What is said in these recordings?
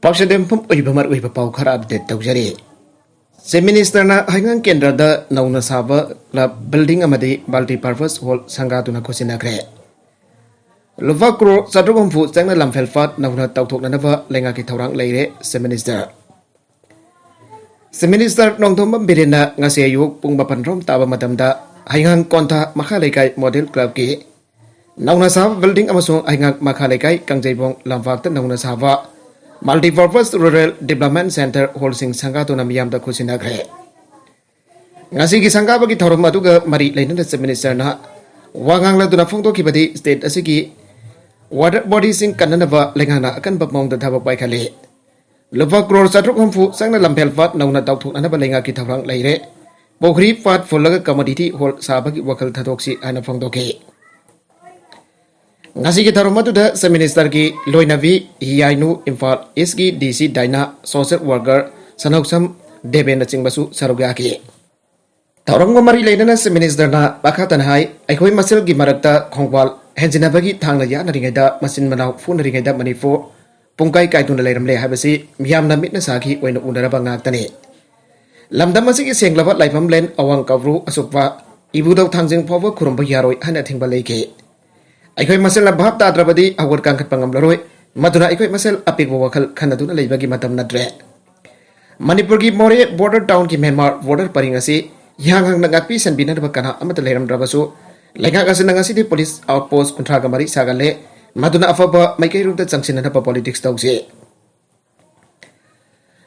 Pausadempum Uibamar Uibapau Karab de Taujari. Se Ministerna Hangan Kendra Nauna Saba La Building Amadi Multi-Purpose Hall Sangatuna Kusinagre. Lovakro Sadrubum Food Sanga Lamfelfat Nauna Tautok Nanava Lenga Kitorang Leire, Se Minister. Se Minister Nongtomba Birina Ngasayuk Pungbapanrom Taba Madamda Hangan Konta Makalekai Model Club Ki. Nauna Saba Building Amasung Hangan Makalekai Kangjabong Lamfakta Nauna Saba Multi-Purpose Rural Development Center Holsing Sangatuna Miyamda Kusinagre. Ngasigi Sangabagi Toromaduga Mari Lainanda Se Minister na Wangang Laduna Fongto Kibadi State Asigi Water Bodies in Kananava Lengana Akan Bapmong the Taba Baikale. Lova Gror Satruk Humfu Sanga Lampel Fat Nauna Tautu Anabalenga Kitarang Laire. Bokri Fat Fulaga Commodity Hol Sabagi Wakal Tatoksi Anafongdoke. Ngasi kita rumah tu dah seminister ki loinavi hiainu infal iski DC Daina social worker sanoksam deben na cingbasu saruga ki. Taurang mari lainana seminister na bakatan hai aikoi masil ki marakta khongwal henjina bagi thang na ya na ringeda masin manau phun na ringeda manifo pungkai kai tun lairam le habasi miyam na mitna saki oina unara bangak tani. Lamdam masih ki senglawat laifam len awang kawru asukwa ibu dau thangjing phawa khurum ba yaroi hana thingba leike. Aikoi masel labhab ta adrabadi awar kangkat pangamlaroi maduna aikoi masel apik wakal khanaduna leibagi matam nadre Manipur ki more border town ki Myanmar border paringasi yang nagapi sanbina bakana amata leram drabasu lenga kasinangasi di police outpost kontra gamari sagale maduna afaba maikai runda changsinana pa politics tawse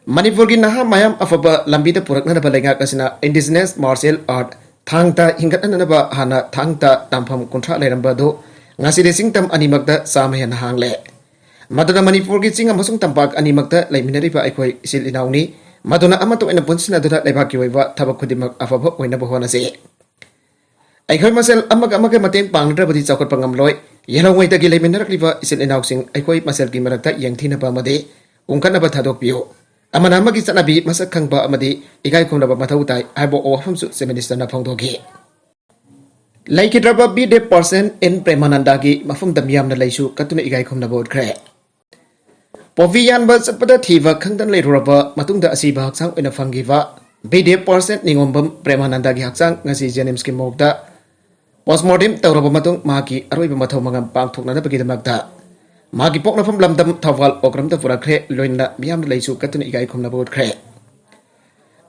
Manipur ki naha mayam afaba lambida purakna ba lenga kasina indigenous martial art thangta hingat anana ba hana thangta tampam kontra leram ba do ngasi desing tam animakta samayan hangle maduna Manipur ki chinga masung tampak animakta laiminari pa aikoi sil inauni maduna amato ena punsina dura laibaki waiwa thabak khudimak afaba oina bohona se aikoi masel amag mateng pangdra badi chakot pangamloi yelawai ta gi laiminarak liwa sil inausing aikoi masel ki marakta yangthina pa made ungkana ba thadok piyo amana magi chanabi masak khangba amadi igai khomna ba mathautai aibo awhamsu se minister na phongdogi Laikidraba B de person in Premananda ki mafum damyam na laisu katuna igai khomna bod kre. Poviyan ba sapada thiva khangdan leiruraba matungda asiba haksang oina fangiva B de person ningombam Premananda ki haksang ngasi Jenims ki mogda postmortem tawraba matung maki aroiba mathau mangam pangthokna na bagi damakta maki pokna fam lamdam thawal okram ta pura kre loina miyam na laisu katuna igai khomna bod kre.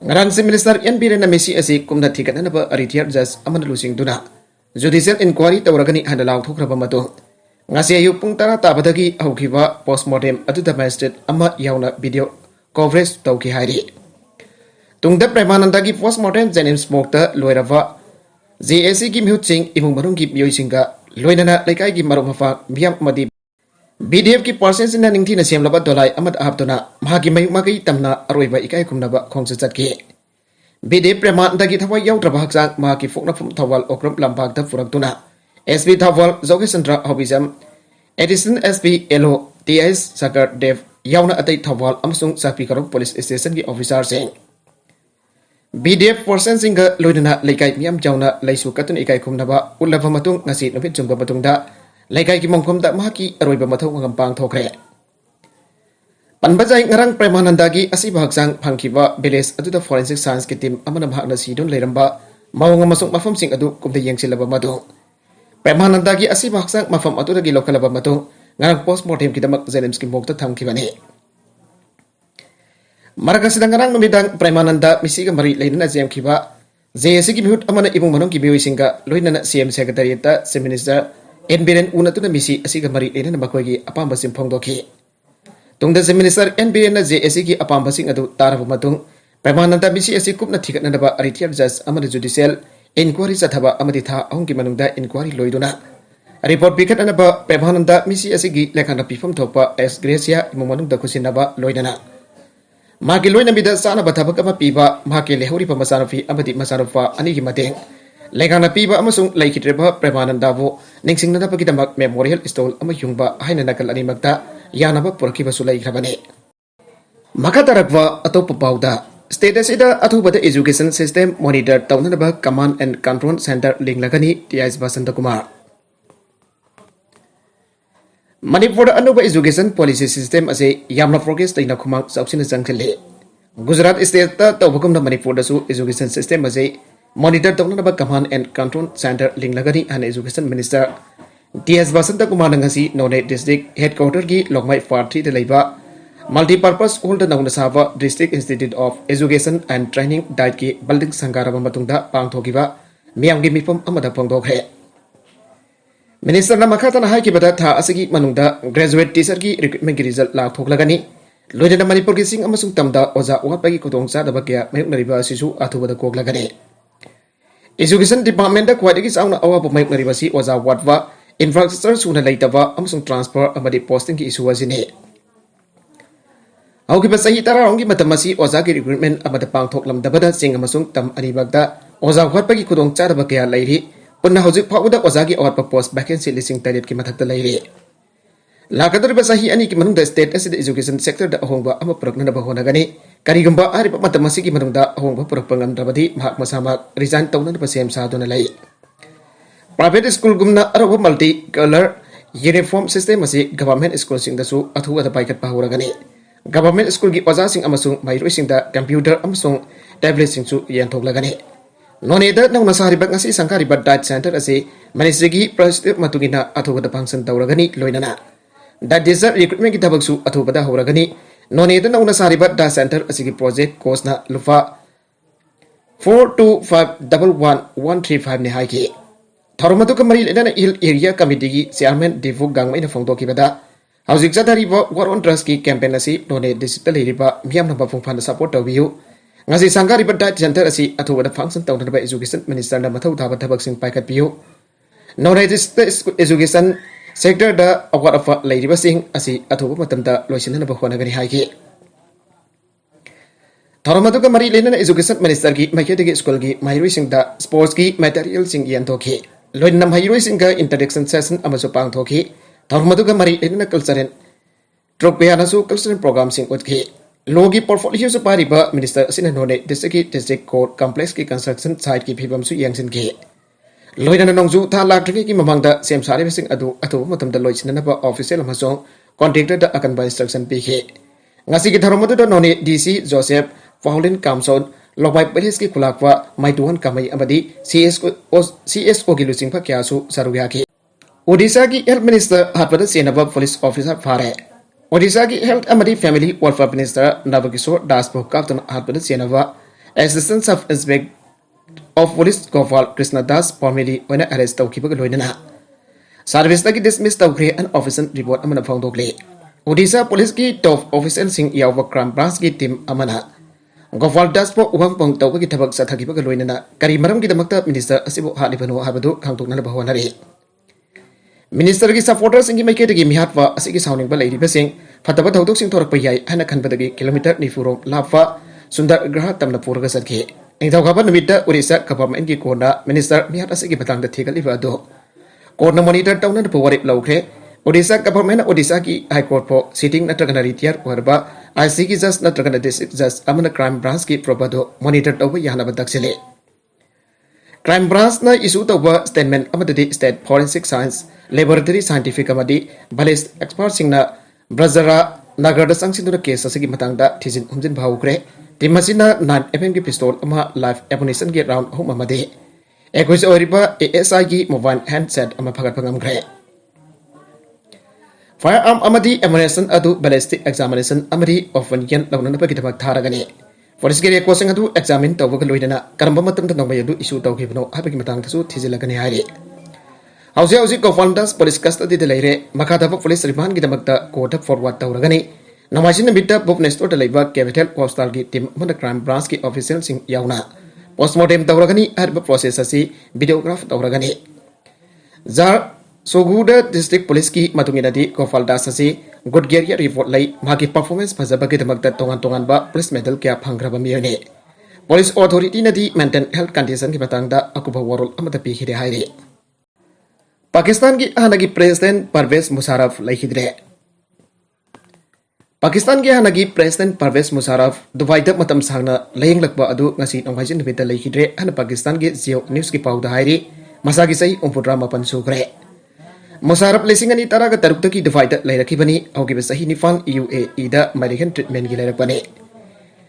Ngarang si minister yan bire na mesi asi kumna thikat na ba aritiar jas aman lusing duna Judicial inquiry tawragani hanalang thukraba matung ngasi ayu pung tara tabadagi haukiba postmortem atuda magistrate ama yauna video coverage tawki hairi tungda Premananda ki postmortem Jenims mokta loirava JAC ki mihutching imung marung ki mioisinga loinana laikai ki marum hafa miyam madi BDF ki persons na ningthi na semlaba dolai amat ahaptuna mahagi mayuk magai tamna aroiba ikai kumnaba khongsa chatki BD Premananda ki thawai yaw traba haksang ma ki fokna phum thawal okram lambak ta furaktuna SB thawal Zoge Sandra Hobisam Edison SB Elo TS Sakar Dev yawna atai thawal amsung Sakpi Karok Police Station ki officer sing BDF person singa loidana laikai miyam jawna laisu katun ikai khumnaba ulava matung ngasi nopit jumba matungda laikai ki mongkhom da mahaki aroiba mathau ngampang thokre Panbajai ngarang Premananda ki asiba haksang phangkiba village adu da forensic science ki team amana bhagna sidon leiramba mawang amasung mafam sing adu kumde yengsilaba madu Premananda ki asiba haksang mafam adu da gi lokalaba madu ngarang postmortem ki damak Jenims ki mokta thamkibani Marga sidang ngarang numidang Premananda misiga mari leina jam kiba JAC ki mihut amana ibung manong ki biwi singa loina CM secretariat ta se minister NBN unatu na misi asiga mari leina bakoi ki apamba simphong doki Tungda se minister NBN na JAC ki apamba sing adu tarab matung Premananda misi asi kupna thikat na ba aritiar judge amana judicial inquiry sathaba amadi tha ahong ki manungda inquiry loiduna report bikat na ba Premananda misi asi gi lekhana pifam thopa ex gracia imumanung da khusin na ba loidana maki loina bida sana bathabak ama piba maki lehuri pa masarafi amadi masarufa ani gi mateng lekhana piba amasung laikitreba Premananda bo ningsingna na pagidamak memorial stall ama yungba haina nakal ani magta Yanaba Purkiba Sulai Krabane Makatarakwa Atopa Pauda Status ida Atubata Education System Monitor Taunaba Command and Control Center Linglagani TIS Basanta Kumar Manipur anuba education policy system ase yamna progress taina khumang chawsin changthile. Gujarat state ta tawbakumna Manipur dasu education system ase monitor tawna ba command and control center linglagani an education minister TS Basanta Kumar ngasi None district headquarter gi Longmai Party de leiba multi-purpose hall na Sava District Institute of Education and Training Diet ki building sangaraba matungda pangthokiba miyam gi mifam amada pangdokhe. Minister na makata na hai ki bada tha asigi manungda graduate teacher ki recruitment ki result la thoklagani loina Manipur ki sing amasung tamda oza watpa ki khotong cha daba kya mayuk nariba sisu athubada koklagani. Education department da khwaidagi sauna awa bu mayuk nariba si oza watwa infrastructure suna leitaba amasung transfer amadi posting ki issue asine. Auki basahi tara rongi matamasi oza ki recruitment amada pangthoklam dabada sing amasung tam anibagda oza watpa ki khotong cha daba kya lairi punna hojik phawda oza ki awatpa post vacancy listing target ki mathakta lairi. Lakadar basahi ani ki manungda state as education sector da ahongba ama prakna ba honagani karigumba ari pa matamasi ki manungda ahongba prakpangam dabadi mahak masama resign tawna ba sem sa dona lai. Private school gumna arabu multi color uniform system ase government school sing dasu athu ada paikat pahuragani. Government school ki oza sing amasung mairoi sing da computer amasung tablet sing su yan thoklagani. None da nang nasari bak ngasi sangkari bad diet center ase ministry ki president matugina athu ada function tawragani loinana. Da desert recruitment ki tabak su athu bada horagani. None da nang nasari bad diet center ase ki project cost na lufa 4251135 ne hai ki. Tharumatu kamari lena il area committee ki chairman Devu Gangmai na phongdo ki bada Hauzik Zadariba war on trust ki campaign asi None digital riba miam namba phongphan support tawiu ngasi sangari bada center asi athuwa function tawna ba education minister na mathau thaba thabak sing paikat piu None education sector da award of leiriba sing asi athuwa matamda loisina ba honagani haiki Tharumatu kamari lena education minister ki maikete school ki mairoi sing da sports ki material sing yan thokhi Loin nam hairoi sing ka introduction session amaso pang thokhi Tharumatu kamari lena cultural Tropea nasu cultural program sing utkhi Logi portfolio su pariba minister asina None district court complex ki construction site ki phibam su yangsin ki Loina nongju tha lakri ki mamangda sem sare sing adu matamda loisina na ba official amasong contractor da akan ba instruction pi khi ngasi ki Tharumatu da None DC Joseph Paulin Kamson Lobai Police ki kulakwa maituan kamai amadi CSO ki lusing pa kya su sarugya ki Odisha ki health minister hatpada senaba police officer phare Odisha ki health amadi family welfare minister Nabakishore Das Bhokaptan hatpada senaba assistant sub inspector of police Gopal Krishna Das formally when arrest tawkiba loinana service ki dismiss tawkre an official report amana phongdokle Odisha police ki top official sing yawa crime branch ki team amana Gopal Das po ubang pong tawba ki thabak sa thakiba loinana kari maram ki damakta minister asibo halibano habadu khangtokna na bahwanari Minister ki supporters ingi maikete ki mihatwa asigi sounding ba leiri besing fataba thodok sing thorak payai hana khanbadagi kilometer ni furom lafa sundar graha tamna purga satke engthau khaba namita Odisha government ki kona minister mihat asigi batang da thegal iba do kona monitor tawna na pawari laukhe Odisha government Odisha ki high court po sitting natragana ritiar warba IC ki just natragana district just amana crime branch ki probado monitor tawba yana badaksele Crime branch na issue tawba statement amadadi state forensic science laboratory scientific amadi balist expert singna Brazara Nagarda sangsinura case asigi matangda thijin humjin bhaukre timasina 9 mm ki pistol ama live ammunition ki round home amadi equis oriba ASI ki mobile handset ama phagat pangamgre firearm amadi ammunition adu ballistic examination amadi often yan lawnana pa kitabak tharagani Forest Gary Kosing adu examine tawba loidana karamba matam ta nongmay adu issue tawkibno habiki matang tasu thijilagani hari Hausi co-founders police custody de leire makadaba police remand ki damakta court forward tawragani namajin bidda Bhubaneswar de leiba capital coastal ki team mana crime branch ki official sing yauna postmortem tawragani harba process asi videograph tawragani Zar Soguda district police ki matungina co-founders asi good gear report lai magi performance phajaba ki damakta tongan ba police medal kya phangraba miyane police authority na di mental health condition ki batangda akuba warol amata pi khide haire Pakistan ki hanagi president Parvez Musharraf laikhidre Pakistan ki hanagi president Parvez Musharraf Dubai da matam sangna layeng lakba adu ngasi nonghaijin beta laikhidre han Pakistan ki Zio news ki pauda hairi masagi sai umpudra mapan sukre Musarap lising ani taraga tarukta ki divide lairakibani augiba sahi nifan UAE da American treatment gi lairakbani.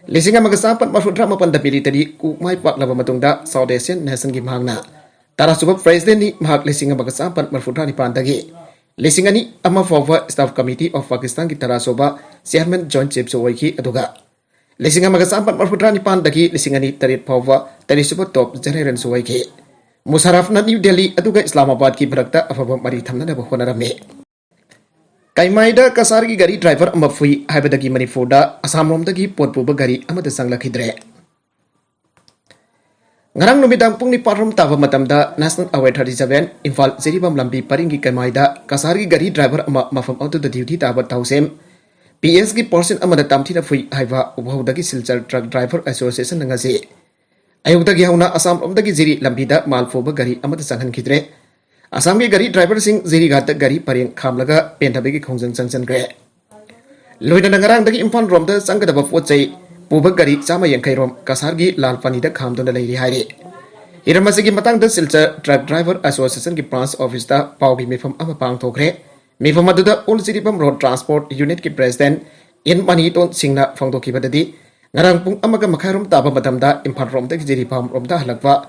Lising amaga sapat mafudra mapanda military ku mai pak laba matungda South Asian nation gi mahangna. Tara subab president ni mahak lising amaga sapat mafudra ni pandagi. Lising ani ama forward staff committee of Pakistan ki tara soba chairman John Chips Owaiki aduga. Lising amaga sapat mafudra ni pandagi lising ani tarit forward tari subab top general Owaiki. Musarraf na New Delhi aduga Islamabad ki brakta afaba mari thamna na bahonarame. Kaimaida kasargi gari driver amafui haibadagi Manipurda Assam romdagi potpuba gari amada sanglakidre. Ngarang numidang pung ni parom tava matamda National Highway 37 Imphal Ziribam lambi paringi Kaimaida kasargi gari driver ama mafam auto the duty tava tausem PS ki portion amada tamthi na fui haiba ubhodagi Silchar Truck Driver Association ngasi. Ayugdagi hauna Assam romdagi Ziri lambida malfoba gari amada sanghan kidre. Assam ki gari driver sing Ziri gata gari paring khamlaga pentabegi khongjang changchan gre. Loida nangarang dagi Imphal romda sanggadaba pochai puba gari chama yangkai rom kasargi lalpani da khamdona leiri haire. Hiramasi matang da Silchar Truck Driver Association ki branch office da paugi mifam ama pang thokre. Mifam aduda Old Siripam Road Transport Unit ki president in Maniton Singna phangdoki badadi ngarang pung amaga makharom taba matamda Imphal rom da Ziripam rom da halakwa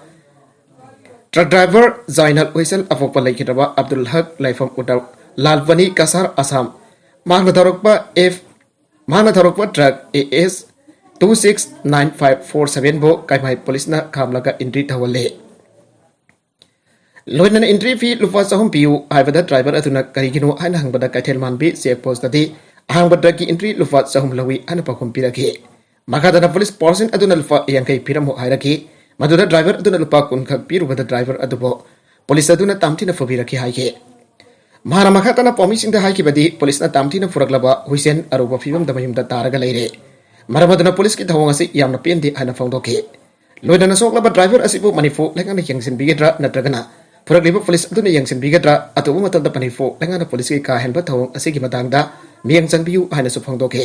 truck driver Zainal Uisal afokpa laikhiraba Abdul Haq laifam udaw lalpani kasar Assam mahna tharokpa truck AS 269547 bo kaimai police na khamlaga entry thawale loinana entry fee lupa sahum piu haibada driver atuna karigino haina hangbada kaithel manbi check post adi hangbada ki entry lupa sahum lawi ana pakhum piraki makadana police person aduna lupa yankai piramo hairaki maduda driver aduna lupa kun khak pirubada driver adubo police aduna tamthina fobiraki haike mahara makhatana promising da haiki badi police na tamthina furaklaba huisen aruba fibam damayumda taraga leire Maramadana police ki thawang asi yamna pendi hana phangdoke loidana soklaba driver asibu manifu lengana yangsin bigedra natragana puragliba police aduna yangsin bigedra atubu matanda panifu lengana police ki ka henba thawang asigi matangda miyang changbiu hana su phangdoke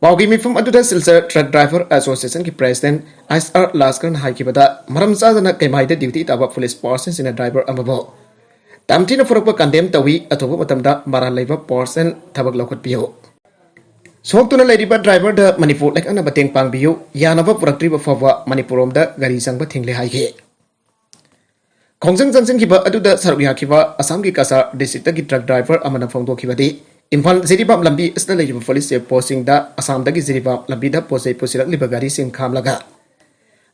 Paugi mifam aduda Silchar Truck Driver Association ki president SR Laskan haikibada maram chadana kaimaida duty taba police persons in a driver amabo tamthina furakpa condemn tawi atubu matamda mara laiba person thabak lokhat piyo Soktuna ladiba driver da Manipur like ana bateng pangbiu yanaba puraktriba fawa Manipurom da gari sangba thingle haike Khongjang Jansen kiba aduda sarukya kiba Assam ki kasa district ki truck driver amana phongdo kibadi Imphal Ziribam lambi asna laiba police posting da Assam da ki Ziribam lambi da posai posirak liba gari sing khamlaga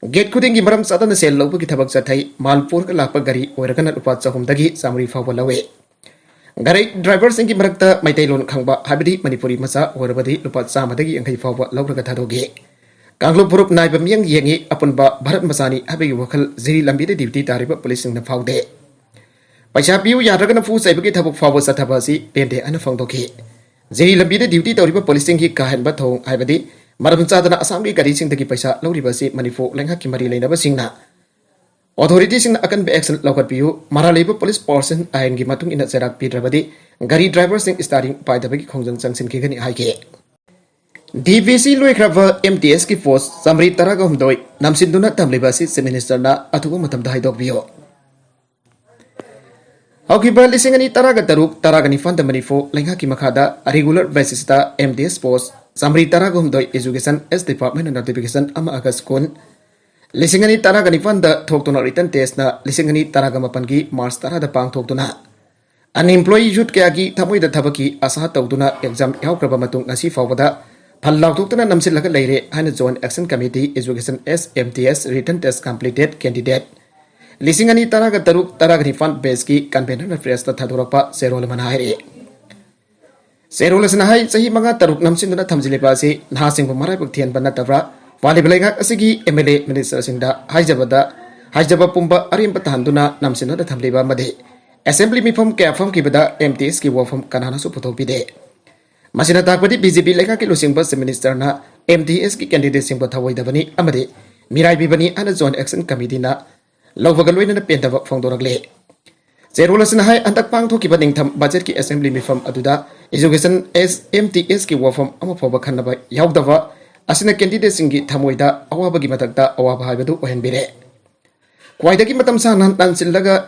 Gate khuding ki maram sadana sel lobu ki thabak chathai Malpur ka lakpa gari oirakana upat chahum dagi samri fawa lawe Garai driver sing ki marakta maitailon khangba habidi Manipuri masa orabadi lupa samadagi angkai fawa lauraga thadoge Kanglo purup naiba miyang yengi apunba Bharat masani habigi wakal Ziri lambi de duty tariba police sing na phaude Paisa piu yaragana fu saibagi thabuk fawa sathabasi pende ana phangdoke Ziri lambi de duty tariba police sing ki kahenba thong habidi maram chadana Assam ki gari sing dagi paisa lauribasi Manipur lengha ki mari leinaba singna Authorities in akan be action lokat piu mara labor police person ayan gi matung ina serak pidrabadi gari driver sing starting pai dabagi khongjang changsin ki gani haike DVC loikrava MTS ki force samri taraga humdoi namsinduna tamlibasi se minister na atubu matam dai dok bio Hokiba lisingani taraga taraga ni fanda manifo lengha ki makada regular basis ta MTS force samri taraga humdoi education as department notification ama agas kon Lisingani taraga ni fanda thoktuna written test na lisingani taraga mapangi March tarada pang thoktuna unemployed youth kaya gi thamoi da thabaki asa tawduna exam yaukraba matung ngasi fawbada phallau thoktuna namsilaga leire hana joint action committee education SMTS written test completed candidate lisingani taraga taraga ni fund base ki convener press ta thadorakpa serol manhaire serol sanahai sahi manga taruk namsinduna thamjileba si nha singbu marai buktian banna tabra Wali belengak asigi MLA Minister Singda Haijaba Pumba Arim Patanduna Namsino da Tamliba Made Assembly Mifam Kafam Kibada MTS ki Wafam Kanana Supotopide Masina Takpati BJP Leka ki Lusing Bus Minister na MTS ki candidate Singba Tawai Davani Amade Mirai Bibani and Joint Action Committee na Lovagalwin na Pentava Fongdoragle Zerula Sinahai Antak Pang to Kibaning Tam Budget ki Assembly Mifam Aduda Education MTS ki Wafam Amafoba Kanaba Yaudava Asina candidate singi thamoida awabagi matakta awaba haibadu ohenbire ख्वाइदगी मतम साना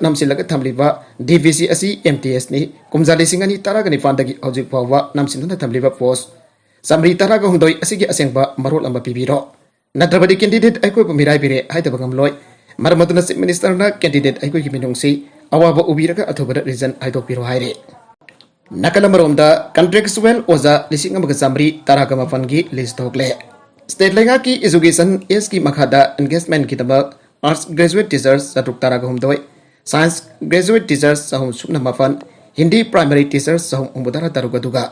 नमसिलगा थमलिबा DVC asi MTS ni kumja lising ani taraga ni fandagi hojik pawa namsinuna थमलिबा post samri taraga hundoi asigi asengba marol amba pibiro natrabadi candidate aikoi pumirai bire haidaba ngamloi marmaduna chief minister na candidate aikoi giminungsi awaba ubiraga athobara reason haidok piro haire nakalamaromda contractual oza lising amaga samri taraga mafangi list thokle state lenga ki education is ki makhada engagement ki tabak arts graduate teachers satuk taraga humdoi science graduate teachers sahum sukna mafan hindi primary teachers sahum umbudara taruga duga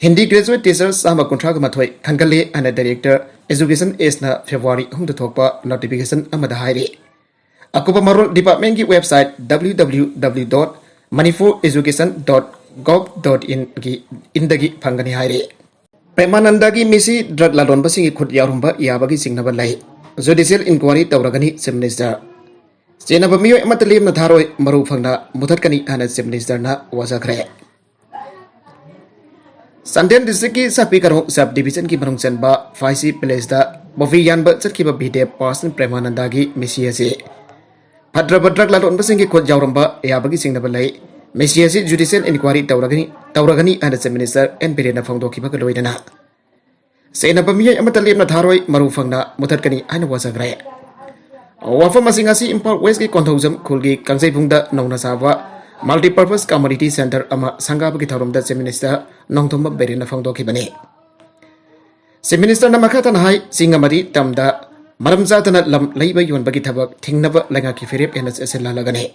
Hindi graduate teachers sama kontrag mathoi khangale ana director education is na February humda thokpa notification amada hairi akuba marol department ki website www.manipureducation.gov.in ki indagi phangani hairi Premananda ki misi drug ladon basingi khut yarumba yabagi singnaba lai judicial inquiry tawragani chief minister chenaba miyo amatlem na tharoi maru phangna muthatkani ana chief minister na wajakhre Sandian district ki sapi karong sub division ki barong chanba faisi place da bovi yanba chatkiba bide person Premananda ki misia se Bhadrabadrak lalon basing ki khot jawramba yabagi singnaba lai misia se judicial inquiry tawragani ana chief minister N Birena phangdo ki baga loidana Sena pamiyai amatalem na tharoi maru phangna muthatkani ana wasagre Wafam masing-asi Impal West ki konthojam khulgi kangjai bungda nongna sawa Multi-purpose community center ama sangaba ki tharomda chief minister nongthomba berina phangdoki bani chief minister na makhatan hai singamari tamda maramjatana lam leiba yonba ki thabak thingnaba lenga ki ferep NHS lalagane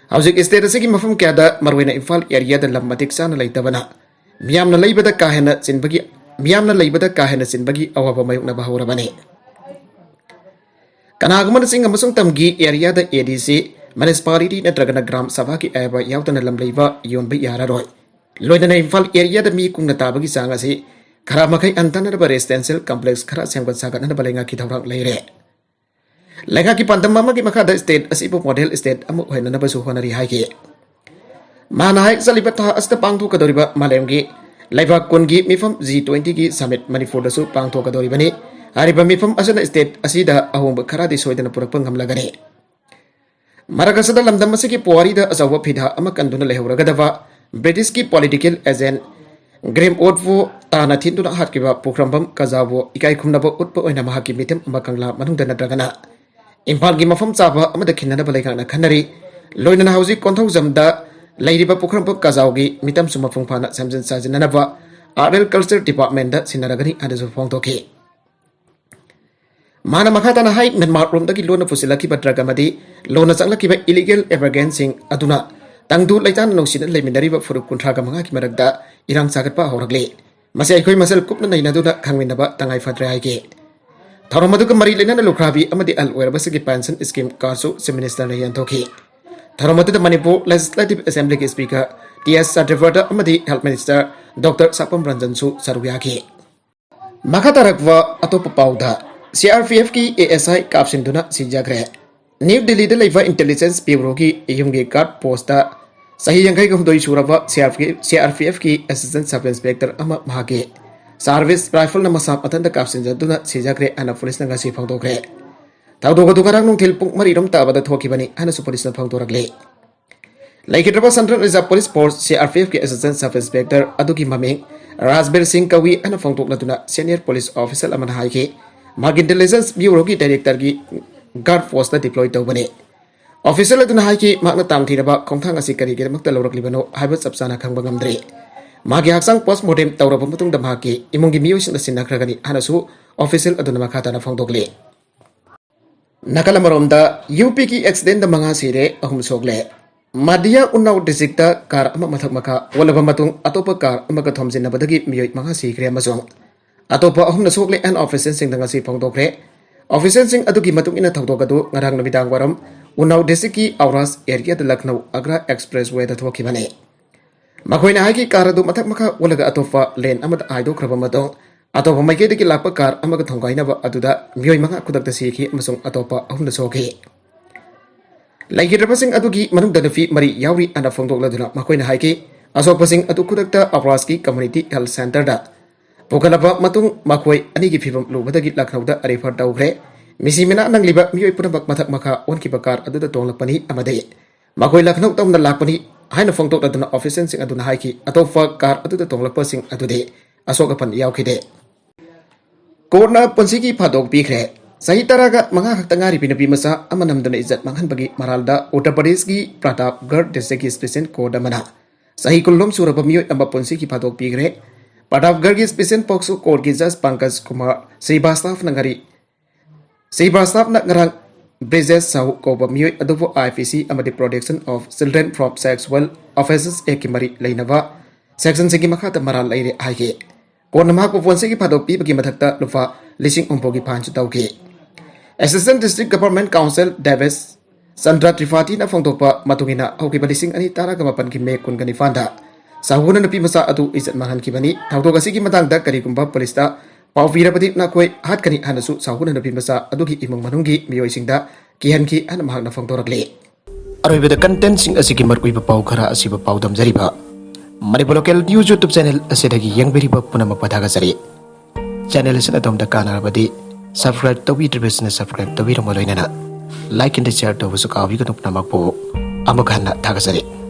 hauzik state asigi mafam kyada marwena Imphal area da lam matik sana leitabana miyamna leibada kahena sinbagi awaba mayukna bahura bani kanagman sing amasung tamgi area da ADC municipality natragana gram sabha ki aba yautana lamleiba yonba yararoi loidana Imphal area da mi kungna tabagi sanga si khara makai antana ba residential complex khara semgat sagatna balenga ki thawrang leire lenga ki pandam mama ki makha da state asipo model state amu hoina na basu honari haike manai salibata asta pangthu kadoriba malemgi laiba kongi mifam G20 ki summit manipur da su pangthu kadoribani ariba mifam asana state asida ahomba khara di soidana purak ngamlagani Maragasada lamdam asigi puari da asawa phidha ama kanduna lehuragadava British ki political agent Graham Otvo tana thinduna hatkiba pukhrambam kazabo ikai khumnaba utpa oina mahaki mitem amakangla manungda nadragana Imphal gi mafam chaba amada khinna balaikana khanari loinana hauji konthojamda leiriba pukhrambam kazawgi mitam suma phungphana samjin sajinanaba RL culture department da sinaragani adasu phongtoki Mana makhatana hai Myanmar romdagi lona pusilaki badragamadi lona changlaki illegal immigrants aduna tangdu laitan nongsin leiminariba furuk kunthraga manga ki maragda irang sagatpa horagle masai khoi masal kupna nainaduna khangminaba tangai fadre haike tharomaduga mari lenana lukhrabi amadi al werabasigi pension scheme karsu chief minister na yantoki tharomadu Manipur legislative assembly ki speaker TS Satrivata amadi health minister Dr Sapam Ranjan su saruyaki makatarakwa atopa pauda CRPF ki ASI kapsinduna sijagre New Delhi da leiva intelligence bureau ki yumgi guard post da sahi yangai gumdoi suraba CRPF ki assistant sub inspector ama mahage service rifle na masam atanda kapsinjaduna sijagre ana police na ngasi phangdokre tawdoga dugarang nung thilpung mari rom tabada thokibani ana su police na phangdoragle Laikitraba Central Reserve Police Force CRPF ki assistant sub inspector aduki maming Rajbir Singh Kawi ana phangdokna duna senior police officer amana haike Mag Intelligence Bureau ki director ki guard force da deploy tawbani officer laduna haiki magna tamthiraba khongthang asi kari ge makta lawraklibano haiba chapsana khangba ngamdre magi haksang post mortem tawraba mutung da maki imungi miyosin da sinakragani hanasu official aduna makhata na phongdokle Nakalamoromda UP ki accident da manga sire ahum sogle Madhya Unnao district da car ama mathak makha walaba matung atopa car ama ka thomjin na badagi miyoy manga sikre amasong atopa ahum na sogle an officer sing da ngasi phongdokre officer sing adugi matung ina thawdokadu ngarang namidang waram Unnao district ki Auras area da Lucknow Agra expressway da thokibane makoina haiki car adu mathak makha walaga atopa lane amada aido khraba matong atopa maike de ki lakpa car amaga thongkaina ba aduda miyoy manga kudak da sikhi amasong atopa ahum na sokhi Laikitraba sing adugi manung da fi mari yauri ana phongdokladuna makoina haiki asokpa sing adu kudak da Auras ki community health center da Pokalaba matung makoi ani ki phibam lubadagi Lucknow da refer tawgre Misi mina nang liba mioi punabak mathak makha onkiba car aduda tonglakpani amade makoi lakhnau tamna lakpani haina phongtok aduna official sing aduna haiki atofa car aduda tonglakpa sing adude asokapan yaukide korna ponsigi phadok pikre sahi taraga manga haktangari pinapi masa amanamdana izat manghanbagi maralda Uttar Pradesh gi Pratapgarh district gi special court amana sahi kullom suraba mioi amba ponsigi phadok pikre Pratapgarh gi special pokso court gi judge Pankaj Kumar Srivastava nangari Srivastava na ngarang Bridges Sahu Koba mioi adobo IPC amadi Protection of Children from Sexual Offences Ekimari Leinava section sigi makhata maral laire haige korna mahak ponsigi phadok pi bagi mathakta lufa lising umpogi phanchu tauke Assistant District Government Council Davis Sandra Tripathi na phongtokpa matungina hokiba lising ani taraga mapan ki me kun gani fanda sahuna napi masa atu izat manhan ki bani thautok asigi matangda karigumba polista Pauvira-pati na koi hat kani hanasu sahuna napi masa adugi imong manunggi miyoi singda kihan ki ana mahak na phongtorakle aroibeda content sing asigi markui ba pau khara asiba pau damjariba Manipur Local News YouTube channel asidagi yangberiba punamak padaga jari channel asina domda kanarabadi subscribe tawidribesna subscribe tawiramo loinana like and share tawusu kawi kanuk namak po amaghanna thagajari